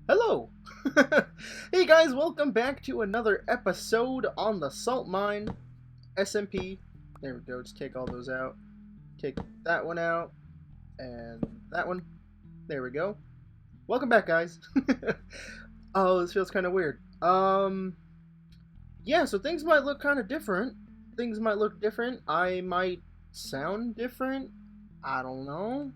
Hello! Hey guys, welcome back to another episode on the SaltMine SMP. There we go, just take all those out. Take that one out, and that one. There we go. Welcome back, guys. Oh, this feels kind of weird. Yeah, so things might look kind of different. Things might look different. I might sound different. I don't know.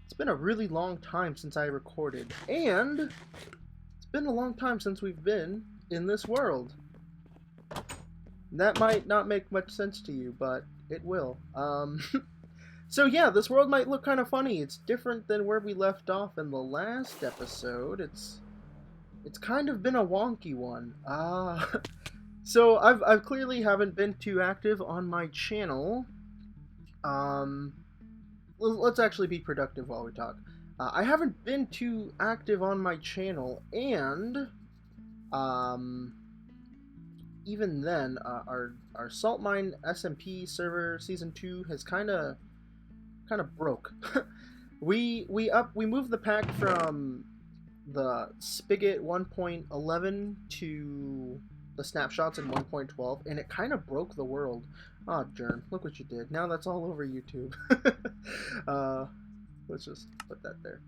It's been a really long time since I recorded, and it's been a long time since we've been in this world. That might not make much sense to you, but it will. So yeah, this world might look kind of funny. It's different than where we left off in the last episode. It's kind of been a wonky one. So I've clearly haven't been too active on my channel. Let's actually be productive while we talk. I haven't been too active on my channel, and even then, our SaltMine SMP server season 2 has kind of broke. we moved the pack from the Spigot 1.11 to the snapshots in 1.12, and it kind of broke the world. Oh, Jerm, look what you did. Now that's all over YouTube. Let's just put that there.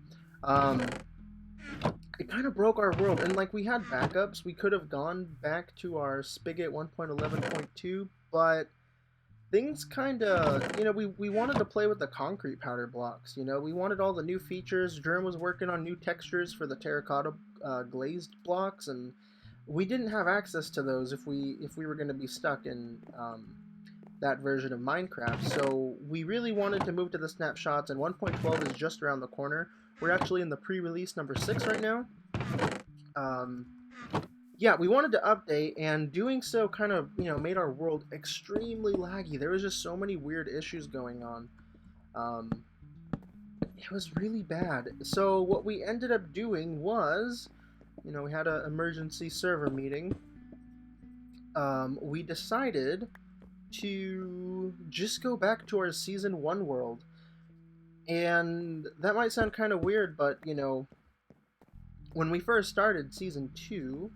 It kind of broke our world, and like we had backups. We could have gone back to our Spigot 1.11.2, but things kind of, we wanted to play with the concrete powder blocks. We wanted all the new features. Jerm was working on new textures for the terracotta glazed blocks, and we didn't have access to those if we were going to be stuck in that version of Minecraft. So we really wanted to move to the snapshots, and 1.12 is just around the corner. We're actually in the pre-release number 6 right now. Yeah, we wanted to update, and doing so kind of, made our world extremely laggy. There was just so many weird issues going on. It was really bad. So what we ended up doing was, we had an emergency server meeting. We decided to just go back to our Season 1 world. And that might sound kind of weird, but, when we first started Season 2,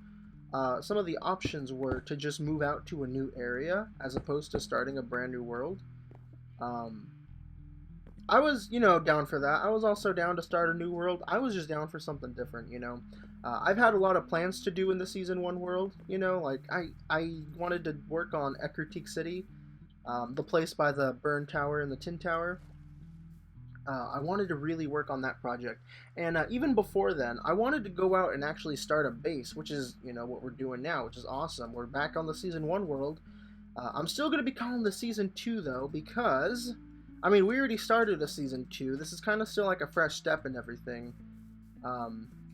some of the options were to just move out to a new area as opposed to starting a brand new world. I was, down for that. I was also down to start a new world. I was just down for something different, I've had a lot of plans to do in the Season 1 world, like I wanted to work on Ekritik City, the place by the Burn Tower and the Tin Tower. I wanted to really work on that project, and even before then, I wanted to go out and actually start a base, which is, what we're doing now, which is awesome. We're back on the Season 1 world. I'm still going to be calling the Season 2, though, because, we already started a Season 2. This is kind of still like a fresh step and everything.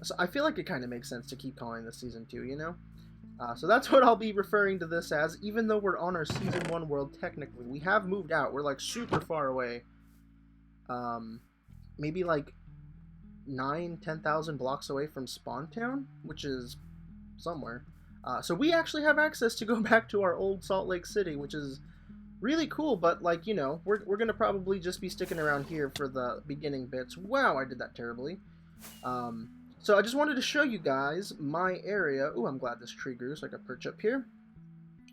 So I feel like it kind of makes sense to keep calling this Season 2, So that's what I'll be referring to this as, even though we're on our Season 1 world technically. We have moved out. We're, like, super far away. Maybe, like, 10,000 blocks away from Spawn Town, which is somewhere. So we actually have access to go back to our old Salt Lake City, which is really cool, but, like, we're going to probably just be sticking around here for the beginning bits. Wow, I did that terribly. So I just wanted to show you guys my area. Ooh, I'm glad this tree grew so I could perch up here.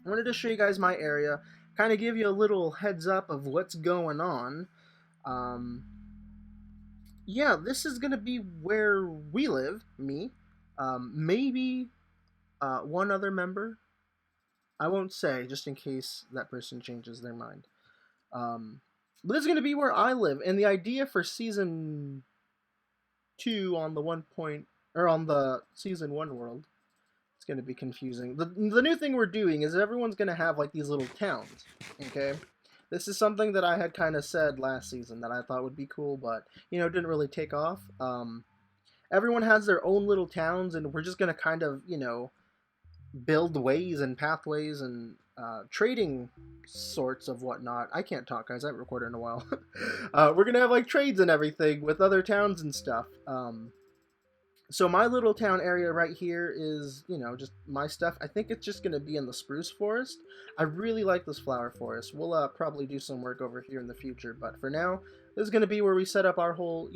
I wanted to show you guys my area, kind of give you a little heads up of what's going on. Yeah, this is going to be where we live, me. Maybe one other member. I won't say, just in case that person changes their mind. But this is going to be where I live, and the idea for Season 2 on the Season 1 world, it's going to be confusing. The new thing we're doing is everyone's going to have like these little towns, okay? This is something that I had kind of said last season that I thought would be cool, but, didn't really take off. Everyone has their own little towns, and we're just going to kind of, build ways and pathways and trading sorts of whatnot. I can't talk, guys. I haven't recorded in a while. We're going to have, like, trades and everything with other towns and stuff. So my little town area right here is, just my stuff. I think it's just going to be in the spruce forest. I really like this flower forest. We'll probably do some work over here in the future, but for now, this is going to be where we set up our whole,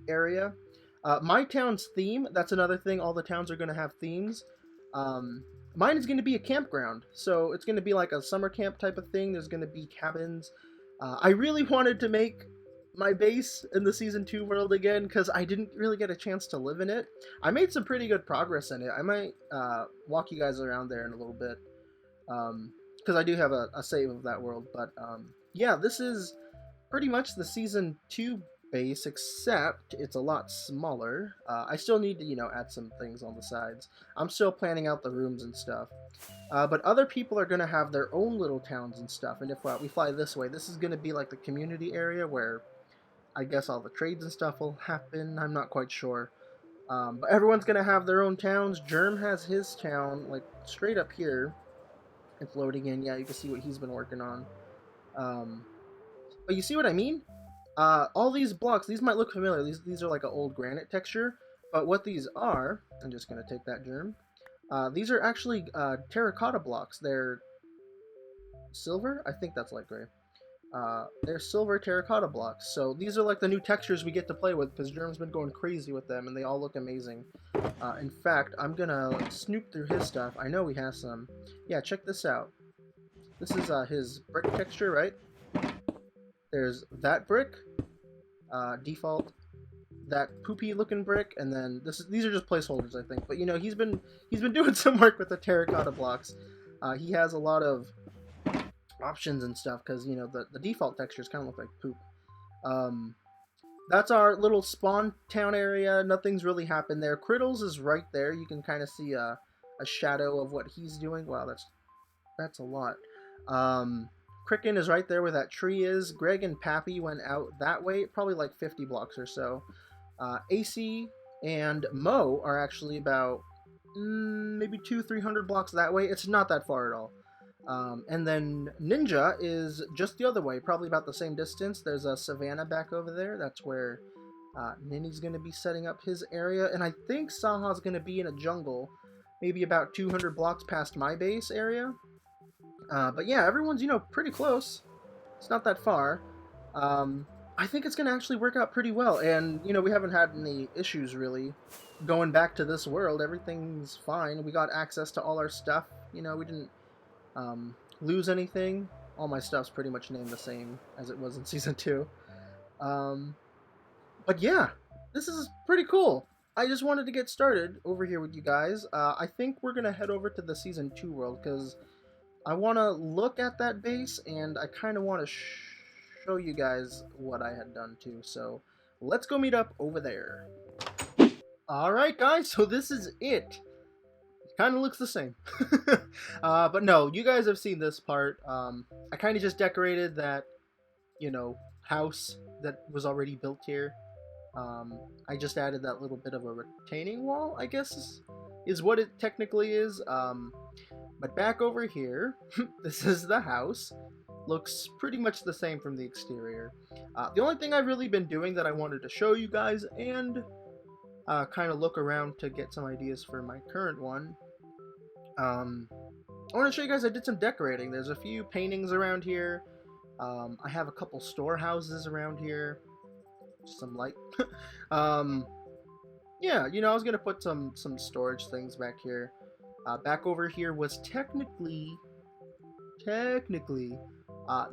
area. My town's theme, that's another thing. All the towns are going to have themes. Um, Mine is going to be a campground. So it's going to be like a summer camp type of thing. There's going to be cabins. I really wanted to make my base in the Season 2 world again because I didn't really get a chance to live in it. I made some pretty good progress in it. I might walk you guys around there in a little bit because I do have a save of that world. But yeah, this is pretty much the Season 2 base, except it's a lot smaller. I still need to, add some things on the sides. I'm still planning out the rooms and stuff. But other people are going to have their own little towns and stuff. And if we fly this way, this is going to be like the community area where I guess all the trades and stuff will happen. I'm not quite sure. But everyone's going to have their own towns. Jerm has his town, like, straight up here. It's loading in. Yeah, you can see what he's been working on. But you see what I mean? All these blocks, these might look familiar. These are like an old granite texture. But what these are, I'm just going to take that Jerm. These are actually terracotta blocks. They're silver? I think that's light gray. They're silver terracotta blocks. So these are like the new textures we get to play with because Jerm's been going crazy with them and they all look amazing. In fact, I'm going to snoop through his stuff. I know he has some. Yeah, check this out. This is his brick texture, right? There's that brick, default, that poopy looking brick, and then these are just placeholders, I think. But he's been doing some work with the terracotta blocks. He has a lot of options and stuff because the default textures kind of look like poop. That's our little spawn town area. Nothing's really happened there. Criddles is right there. You can kind of see a shadow of what he's doing. Wow, that's a lot. Cricken is right there where that tree is. Greg and Pappy went out that way, probably like 50 blocks or so. AC and Mo are actually about maybe 200-300 blocks that way. It's not that far at all. And then Ninja is just the other way, probably about the same distance. There's a savannah back over there. That's where Ninny's going to be setting up his area. And I think Saha's going to be in a jungle, maybe about 200 blocks past my base area. But yeah, everyone's, pretty close. It's not that far. I think it's going to actually work out pretty well. And, we haven't had any issues, really, going back to this world. Everything's fine. We got access to all our stuff. We didn't lose anything. All my stuff's pretty much named the same as it was in Season 2. But yeah, this is pretty cool. I just wanted to get started over here with you guys. I think we're going to head over to the Season 2 world, because I want to look at that base, and I kind of want to show you guys what I had done too. So let's go meet up over there. Alright guys, so this is it. Kind of looks the same. But no, you guys have seen this part. I kind of just decorated that, house that was already built here. I just added that little bit of a retaining wall, I guess is what it technically is. But back over here, this is the house. Looks pretty much the same from the exterior. The only thing I've really been doing that I wanted to show you guys and kind of look around to get some ideas for my current one. I want to show you guys I did some decorating. There's a few paintings around here. I have a couple storehouses around here. Some light. Yeah, I was gonna put some storage things back here. Back over here was technically,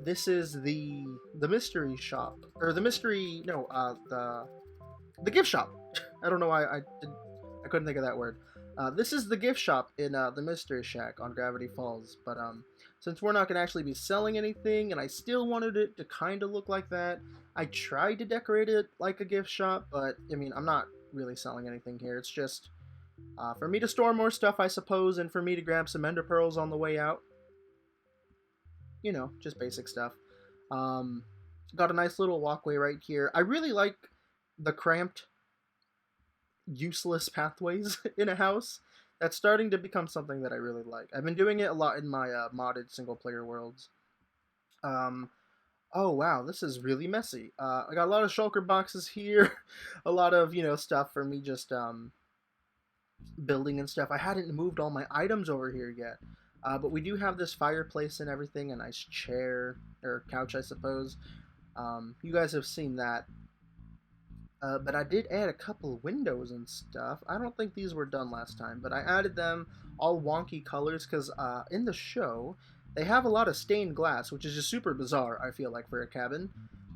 this is the mystery shop, or the mystery, no, the gift shop. I don't know why I couldn't think of that word. This is the gift shop in the Mystery Shack on Gravity Falls, but since we're not going to actually be selling anything, and I still wanted it to kind of look like that, I tried to decorate it like a gift shop, but, I mean, I'm not really selling anything here. It's just for me to store more stuff, I suppose, and for me to grab some ender pearls on the way out. Just basic stuff. Got a nice little walkway right here. I really like the cramped, useless pathways in a house. That's starting to become something that I really like. I've been doing it a lot in my modded single-player worlds. Oh wow, this is really messy. I got a lot of shulker boxes here, a lot of, stuff for me just building and stuff. I hadn't moved all my items over here yet. But we do have this fireplace and everything, a nice chair, or couch, I suppose. You guys have seen that. But I did add a couple windows and stuff. I don't think these were done last time, but I added them all wonky colors because in the show they have a lot of stained glass, which is just super bizarre. I feel like for a cabin,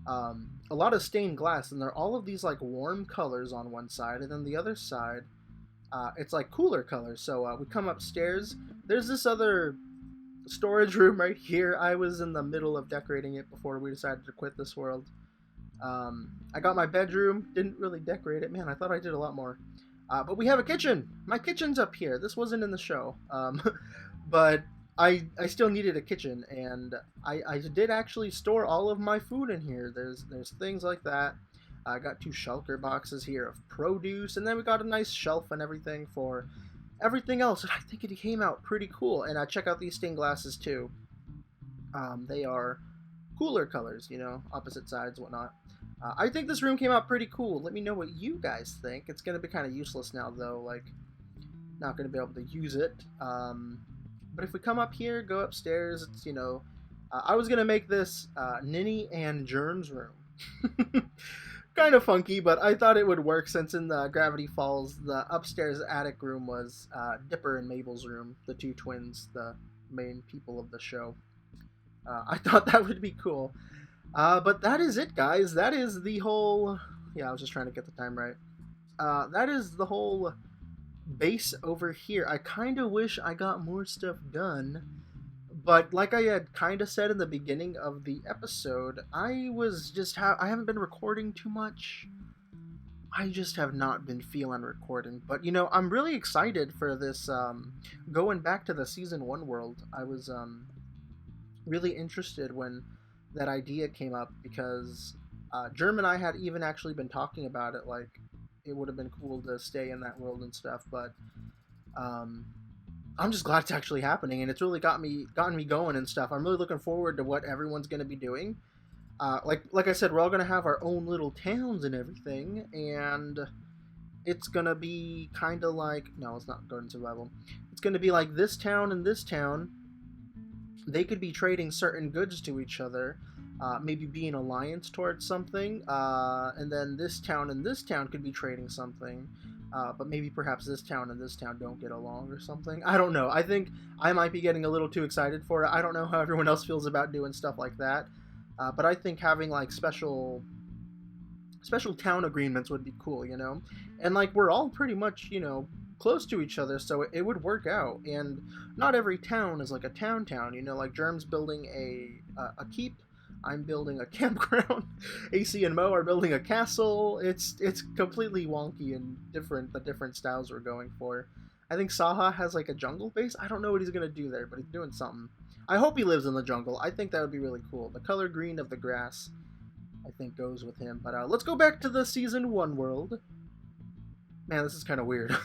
a lot of stained glass, and they're all of these like warm colors on one side, and then the other side, it's like cooler colors. So we come upstairs. There's this other storage room right here. I was in the middle of decorating it before we decided to quit this world. I got my bedroom, didn't really decorate it. Man, I thought I did a lot more. But we have a kitchen. My kitchen's up here. This wasn't in the show. But I still needed a kitchen, and I did actually store all of my food in here. There's things like that. I got 2 shulker boxes here of produce, and then we got a nice shelf and everything for everything else. And I think it came out pretty cool. And I check out these stained glasses too. They are cooler colors, you know, opposite sides, whatnot. I think this room came out pretty cool. Let me know what you guys think. It's going to be kind of useless now, though. Like, not going to be able to use it. But if we come up here, go upstairs, it's, you know... I was going to make this Ninny and Jerm's room. Kind of funky, but I thought it would work since in the Gravity Falls, the upstairs attic room was Dipper and Mabel's room, the 2 twins, the main people of the show. I thought that would be cool. But that is it, guys. That is the whole... Yeah, I was just trying to get the time right. That is the whole base over here. I kind of wish I got more stuff done. But like I had kind of said in the beginning of the episode, I was just... I haven't been recording too much. I just have not been feeling recording. But, you know, I'm really excited for this, going back to the Season 1 world. I was, really interested when that idea came up because Jerm and I had even actually been talking about it, like it would have been cool to stay in that world and stuff, but I'm just glad it's actually happening, and it's really gotten me going and stuff. I'm really looking forward to what everyone's going to be doing. Like I said, we're all going to have our own little towns and everything, and it's going to be kind of like... No, it's not Garden Survival. It's going to be like this town and this town. They could be trading certain goods to each other, maybe be an alliance towards something, and then this town and this town could be trading something, but maybe perhaps this town and this town don't get along or something. I don't know. I think I might be getting a little too excited for it. I don't know how everyone else feels about doing stuff like that, but I think having like special town agreements would be cool, you know? And like we're all pretty much, you know, close to each other, so it would work out. And not every town is like a town, you know, like Jerm's building a keep, I'm building a campground, AC and Mo are building a castle. It's completely wonky and different, the different styles we're going for. I think Saha has like a jungle base. I don't know what he's gonna do there, but he's doing something. I hope he lives in the jungle. I think that would be really cool. The color green of the grass, I think, goes with him. But let's go back to the Season 1 world. Man, this is kind of weird.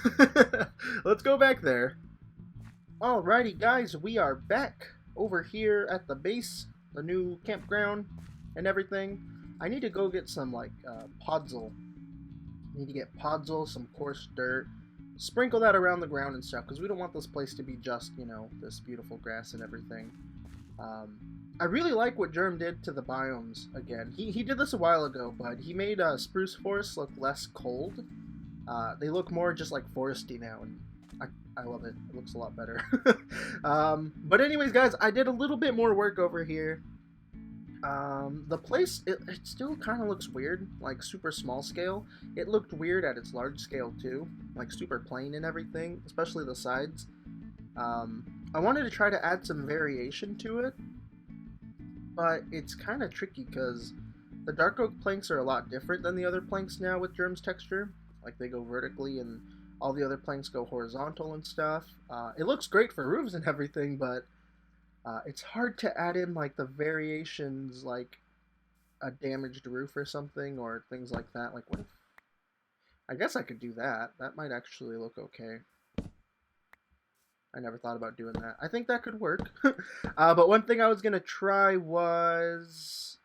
Let's go back there. Alrighty, guys, we are back over here at the base, the new campground and everything. I need to go get some, like, podzol. I need to get podzol, some coarse dirt, sprinkle that around the ground and stuff, because we don't want this place to be just, you know, this beautiful grass and everything. I really like what Jerm did to the biomes again. He did this a while ago, but he made spruce forests look less cold. They look more just like foresty now, and I love it. It looks a lot better. But anyways, guys, I did a little bit more work over here. The place, it still kind of looks weird, like super small scale. It looked weird at its large scale too, like super plain and everything, especially the sides. I wanted to try to add some variation to it, but it's kind of tricky because the dark oak planks are a lot different than the other planks now with Jerm's texture. Like, they go vertically and all the other planks go horizontal and stuff. It looks great for roofs and everything, but it's hard to add in, like, the variations, like a damaged roof or something, or things like that. Like, what if... I guess I could do that. That might actually look okay. I never thought about doing that. I think that could work. But one thing I was going to try was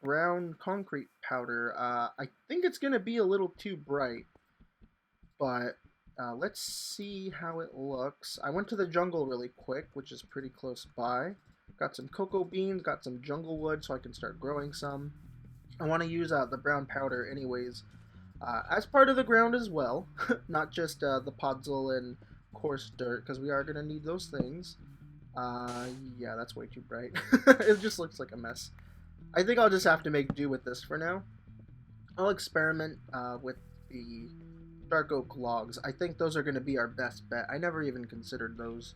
brown concrete powder. I think it's going to be a little too bright. But let's see how it looks. I went to the jungle really quick, which is pretty close by. Got some cocoa beans, got some jungle wood so I can start growing some. I want to use the brown powder anyways as part of the ground as well, not just the podzol and coarse dirt, because we are going to need those things. Yeah, that's way too bright. It just looks like a mess. I think I'll just have to make do with this for now. I'll experiment with the dark oak logs. I think those are going to be our best bet. I never even considered those.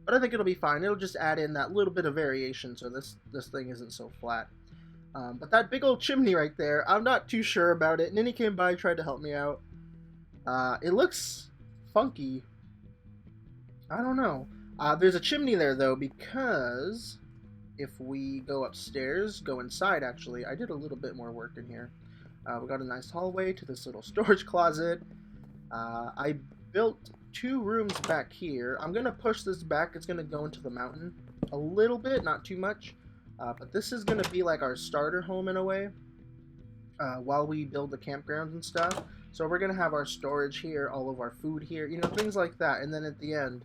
But I think it'll be fine. It'll just add in that little bit of variation so this thing isn't so flat. But that big old chimney right there, I'm not too sure about it. Ninny came by, tried to help me out. It looks funky. I don't know. There's a chimney there, though, because if we go upstairs, go inside, actually, I did a little bit more work in here. We got a nice hallway to this little storage closet. I built 2 rooms back here. I'm going to push this back. It's going to go into the mountain a little bit, not too much. But this is going to be like our starter home in a way while we build the campgrounds and stuff. So we're going to have our storage here, all of our food here, you know, things like that. And then at the end,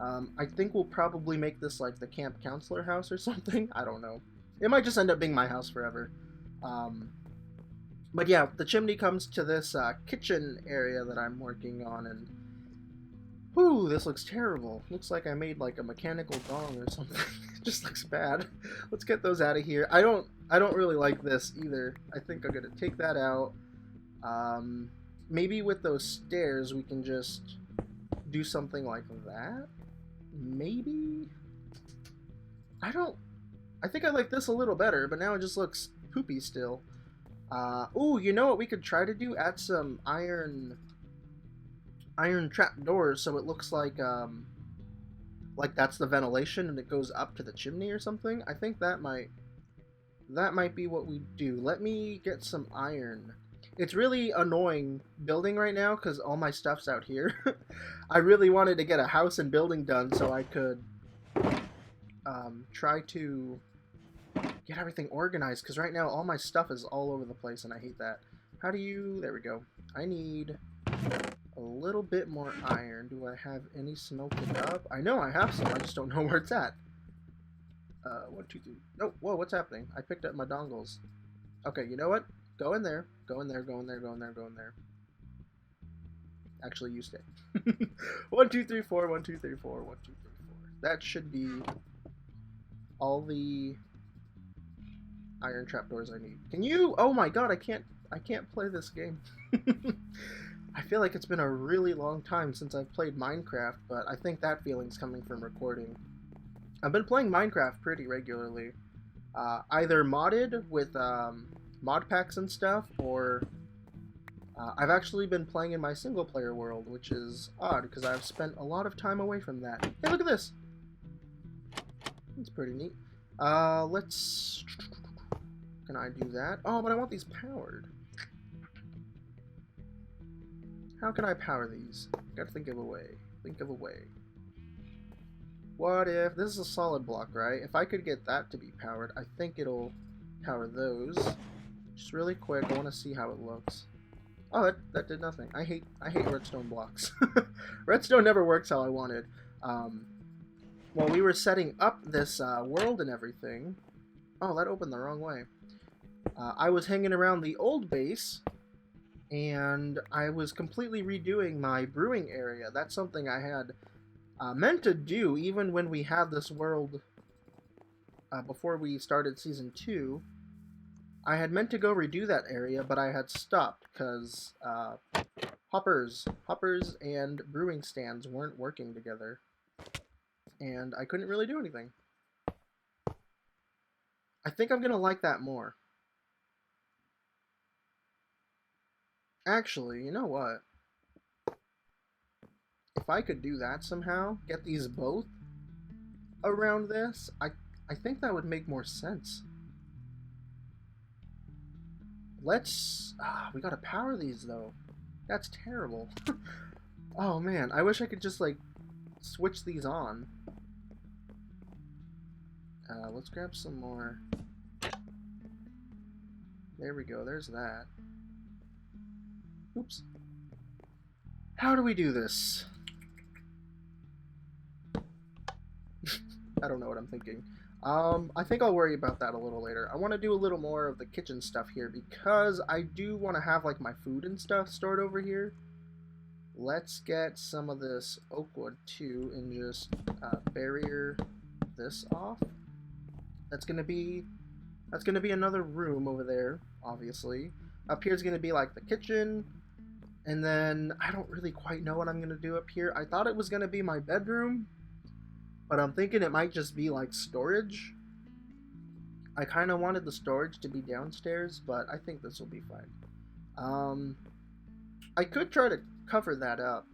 I think we'll probably make this like the camp counselor house or something. I don't know. It might just end up being my house forever. But yeah, the chimney comes to this kitchen area that I'm working on, and whew, this looks terrible. Looks like I made like a mechanical gong or something. It just looks bad. Let's get those out of here. I don't really like this either. I think I'm gonna take that out. Maybe with those stairs we can just do something like that. Maybe. I think I like this a little better, but now it just looks poopy still. Ooh, you know what we could try to do? Add some iron trap doors so it looks like that's the ventilation and it goes up to the chimney or something. I think that might be what we do. Let me get some iron. It's really annoying building right now because all my stuff's out here. I really wanted to get a house and building done so I could try to get everything organized, because right now all my stuff is all over the place and I hate that. How do you... There we go. I need a little bit more iron. Do I have any smelted up? I know I have some, I just don't know where it's at. 1, 2, 3. No, whoa, what's happening? I picked up my dongles. Okay, you know what? Go in there. Go in there, go in there, go in there, go in there. Actually, you stay. 1, 2, 3, 4, 1, 2, 3, 4, 1, 2, 3, 4. That should be all the iron trapdoors I need. Can you... Oh my god, I can't play this game. I feel like it's been a really long time since I've played Minecraft, but I think that feeling's coming from recording. I've been playing Minecraft pretty regularly. Either modded with mod packs and stuff, or I've actually been playing in my single player world, which is odd because I've spent a lot of time away from that. Hey, look at this! It's pretty neat. Let's... Can I do that? Oh, but I want these powered. How can I power these? Gotta think of a way. Think of a way. What if... This is a solid block, right? If I could get that to be powered, I think it'll power those. Just really quick, I want to see how it looks. Oh, that did nothing. I hate redstone blocks. Redstone never works how I wanted. While we were setting up this world and everything... Oh, that opened the wrong way. I was hanging around the old base, and I was completely redoing my brewing area. That's something I had meant to do even when we had this world before we started Season 2. I had meant to go redo that area, but I had stopped because hoppers and brewing stands weren't working together, and I couldn't really do anything. I think I'm going to like that more. Actually, you know what? If I could do that somehow, get these both around this, I think that would make more sense. Let's... we gotta power these, though. That's terrible. Oh, man. I wish I could just, like, switch these on. Let's grab some more. There we go. There's that. Oops. How do we do this? I don't know what I'm thinking. I think I'll worry about that a little later. I want to do a little more of the kitchen stuff here because I do want to have like my food and stuff stored over here. Let's get some of this oak wood too and just barrier this off. That's gonna be another room over there, obviously. Up here is gonna be like the kitchen, and then I don't really quite know what I'm gonna do up here. I thought it was gonna be my bedroom, but I'm thinking it might just be like storage. I kind of wanted the storage to be downstairs, but I think this will be fine. I could try to cover that up,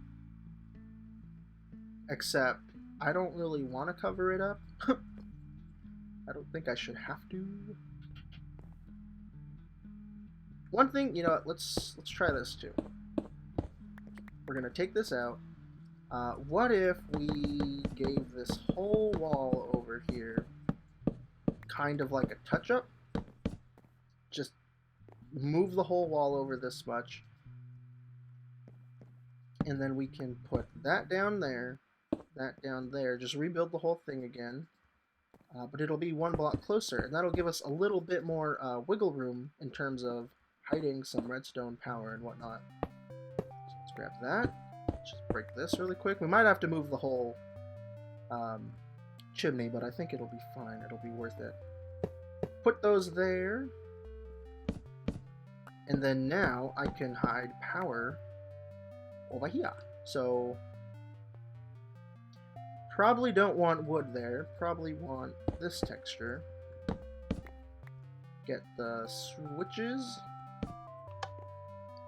except I don't really want to cover it up. I don't think I should have to. One thing, you know what, let's try this too. We're gonna take this out. What if we gave this whole wall over here kind of like a touch-up? Just move the whole wall over this much. And then we can put that down there, just rebuild the whole thing again. But it'll be one block closer, and that'll give us a little bit more wiggle room in terms of hiding some redstone power and whatnot. So let's grab that. Just break this really quick. We might have to move the whole chimney, but I think it'll be fine. It'll be worth it. Put those there. And then now I can hide power over here. So probably don't want wood there. Probably want this texture. Get the switches.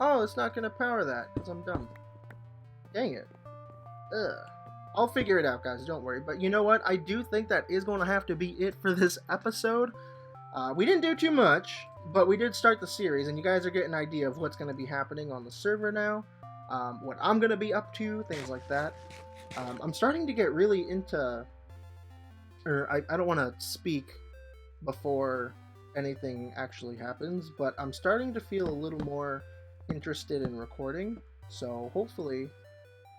Oh, it's not going to power that because I'm dumb. Dang it. Ugh. I'll figure it out, guys. Don't worry. But you know what? I do think that is going to have to be it for this episode. We didn't do too much, but we did start the series, and you guys are getting an idea of what's going to be happening on the server now. What I'm going to be up to, things like that. I'm starting to get really into... I don't want to speak before anything actually happens, but I'm starting to feel a little more interested in recording, so hopefully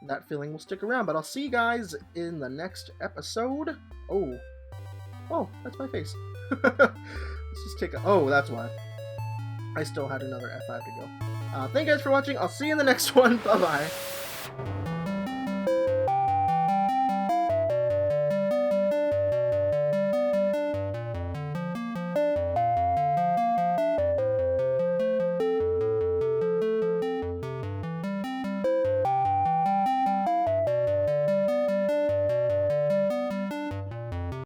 that feeling will stick around. But I'll see you guys in the next episode. Oh, that's my face. Let's just take a... Oh, that's why. I still had another F5 to go. Thank you guys for watching. I'll see you in the next one. Bye-bye.